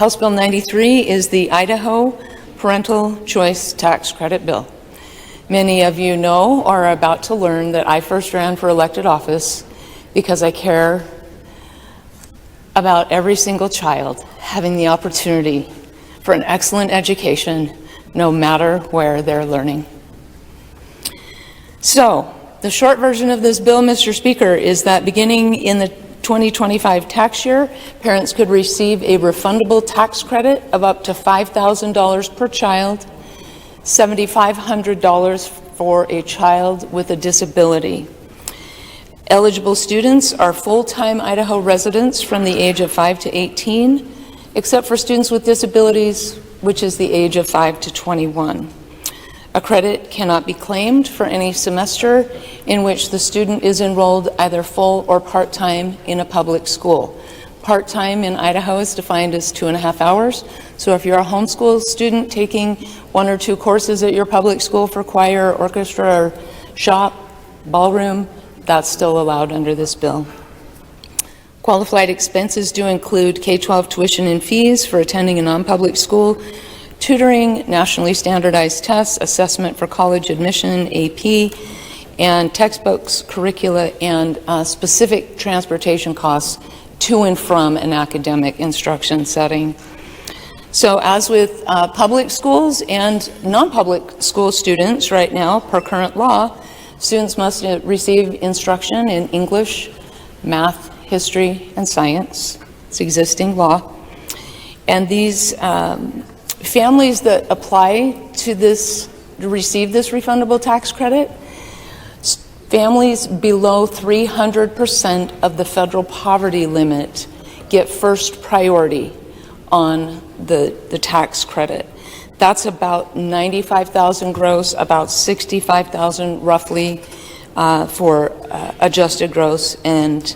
House Bill 93 is the Idaho Parental Choice Tax Credit Bill. Many of you know or are about to learn that I first ran for elected office because I care about every single child having the opportunity for an excellent education no matter where they're learning. So, the short version of this bill, Mr. Speaker, is that beginning in the 2025 tax year, parents could receive a refundable tax credit of up to $5,000 per child, $7,500 for a child with a disability. Eligible students are full-time Idaho residents from the age of 5 to 18, except for students with disabilities, which is the age of 5 to 21. A credit cannot be claimed for any semester in which the student is enrolled either full or part-time in a public school. Part-time in Idaho is defined as 2.5 hours. So if you're a homeschool student taking 1 or 2 courses at your public school for choir, orchestra, or shop, ballroom, that's still allowed under this bill. Qualified expenses do include K-12 tuition and fees for attending a non-public school, tutoring, nationally standardized tests, assessment for college admission, AP, and textbooks, curricula, and specific transportation costs to and from an academic instruction setting. So as with public schools and non-public school students right now, per current law, students must receive instruction in English, math, history, and science. It's existing law. And these families that apply to receive this refundable tax credit, families below 300% of the federal poverty limit get first priority on the tax credit. That's about $95,000 gross, about $65,000 roughly for adjusted gross. And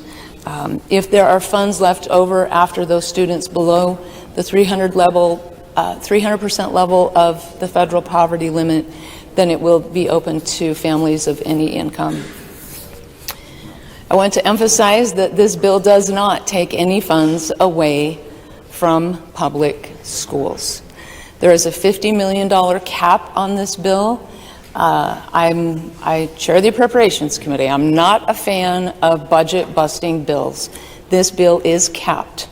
if there are funds left over after those students below the 300% level of the federal poverty limit, then it will be open to families of any income. I want to emphasize that this bill does not take any funds away from public schools. There is a $50 million cap on this bill. I chair the Appropriations Committee. I'm not a fan of budget-busting bills. This bill is capped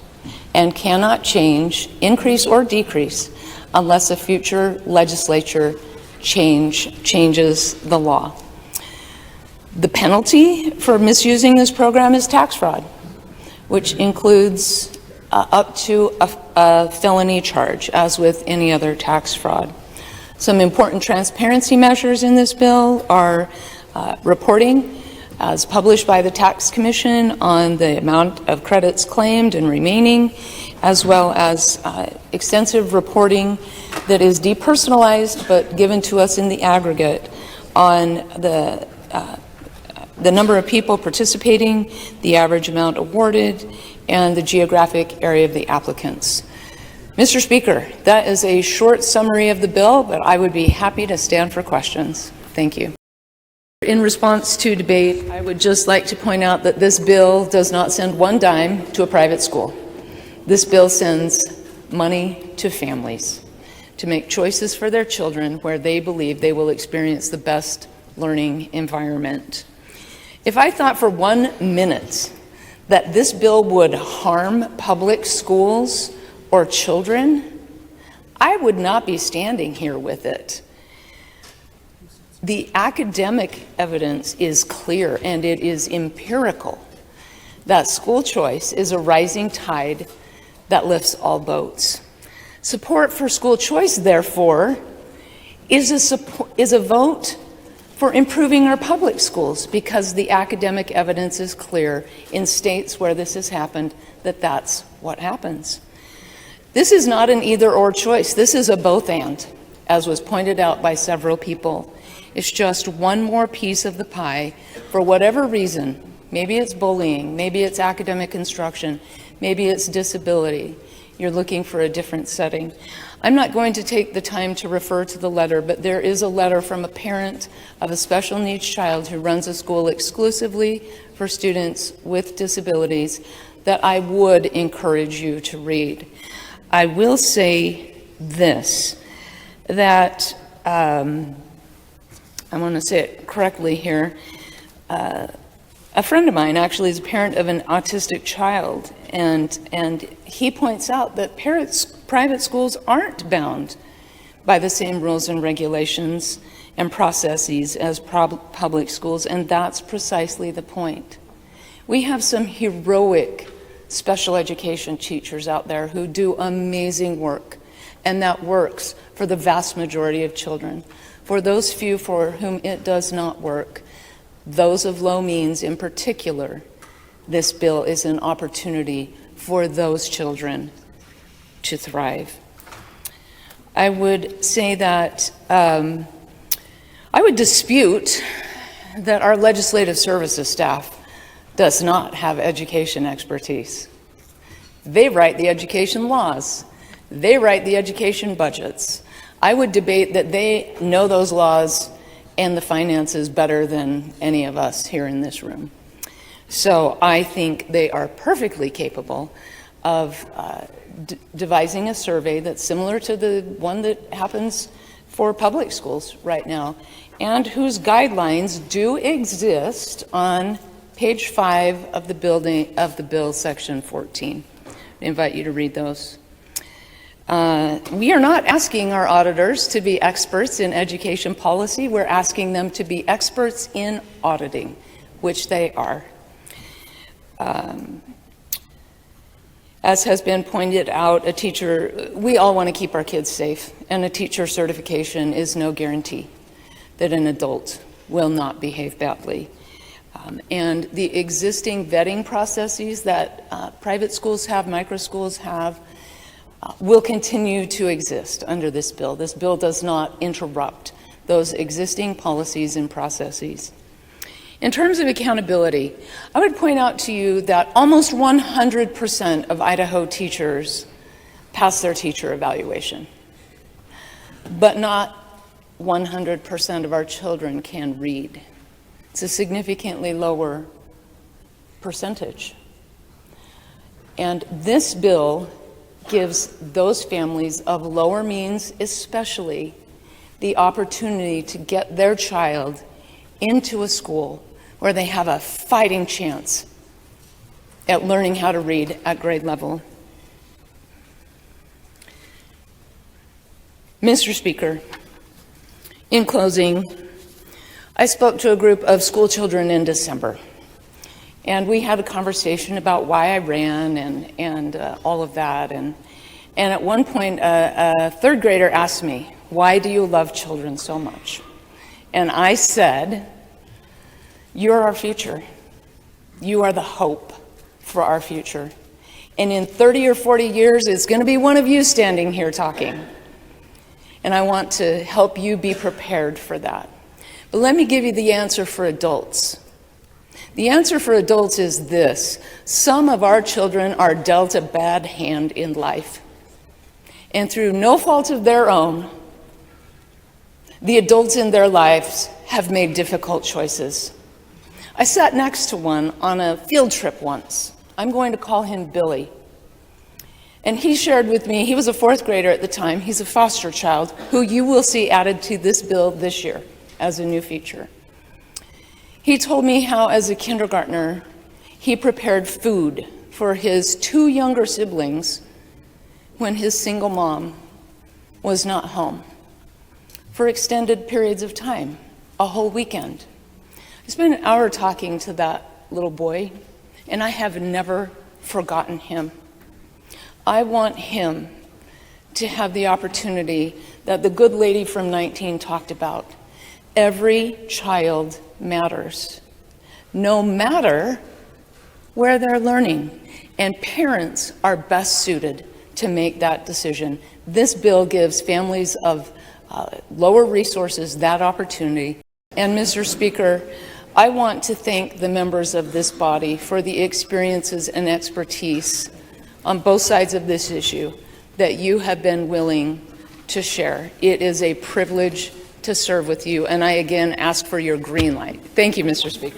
and cannot change, increase, or decrease unless a future legislature changes the law. The penalty for misusing this program is tax fraud, which includes up to a felony charge, as with any other tax fraud. Some important transparency measures in this bill are reporting as published by the Tax Commission on the amount of credits claimed and remaining, as well as extensive reporting that is depersonalized but given to us in the aggregate on the number of people participating, the average amount awarded, and the geographic area of the applicants. Mr. Speaker, that is a short summary of the bill, but I would be happy to stand for questions. Thank you. In response to debate, I would just like to point out that this bill does not send one dime to a private school. This bill sends money to families to make choices for their children where they believe they will experience the best learning environment. If I thought for 1 minute that this bill would harm public schools or children, I would not be standing here with it. The academic evidence is clear, and it is empirical, that school choice is a rising tide that lifts all boats. Support for school choice, therefore, is a vote for improving our public schools, because the academic evidence is clear in states where this has happened that that's what happens. This is not an either-or choice. This is a both-and, as was pointed out by several people. It's just one more piece of the pie for whatever reason. Maybe it's bullying, maybe it's academic instruction, maybe it's disability. You're looking for a different setting. I'm not going to take the time to refer to the letter, but there is a letter from a parent of a special needs child who runs a school exclusively for students with disabilities that I would encourage you to read. I will say this, that I want to say it correctly here. A friend of mine actually is a parent of an autistic child, and he points out that private schools aren't bound by the same rules and regulations and processes as public schools, and that's precisely the point. We have some heroic special education teachers out there who do amazing work, and that works for the vast majority of children. For those few for whom it does not work, those of low means in particular, this bill is an opportunity for those children to thrive. I would say that I would dispute that our legislative services staff does not have education expertise. They write the education laws. They write the education budgets. I would debate that they know those laws and the finances better than any of us here in this room. So I think they are perfectly capable of devising a survey that's similar to the one that happens for public schools right now, and whose guidelines do exist on page 5 of the bill, section 14. I invite you to read those. We are not asking our auditors to be experts in education policy. We're asking them to be experts in auditing, which they are. As has been pointed out, we all want to keep our kids safe, and a teacher certification is no guarantee that an adult will not behave badly. And the existing vetting processes that private schools have, micro schools have, will continue to exist under this bill. This bill does not interrupt those existing policies and processes. In terms of accountability, I would point out to you that almost 100% of Idaho teachers pass their teacher evaluation, but not 100% of our children can read. It's a significantly lower percentage. And this bill gives those families of lower means especially the opportunity to get their child into a school where they have a fighting chance at learning how to read at grade level. Mr. Speaker, in closing, I spoke to a group of school children in December, and we had a conversation about why I ran and all of that. And at one point, a third grader asked me, "Why do you love children so much?" And I said, "You're our future. You are the hope for our future. And in 30 or 40 years, it's going to be one of you standing here talking. And I want to help you be prepared for that." But let me give you the answer for adults. The answer for adults is this: some of our children are dealt a bad hand in life. And through no fault of their own, the adults in their lives have made difficult choices. I sat next to one on a field trip once. I'm going to call him Billy. And he shared with me, he was a fourth grader at the time, he's a foster child, who you will see added to this bill this year as a new feature. He told me how, as a kindergartner, he prepared food for his 2 younger siblings when his single mom was not home for extended periods of time, a whole weekend. I spent an hour talking to that little boy, and I have never forgotten him. I want him to have the opportunity that the good lady from 19 talked about. Every child matters, no matter where they're learning, and parents are best suited to make that decision. This bill gives families of lower resources that opportunity. And Mr. Speaker, I want to thank the members of this body for the experiences and expertise on both sides of this issue that you have been willing to share. It is a privilege to serve with you, and I again ask for your green light. Thank you, Mr. Speaker.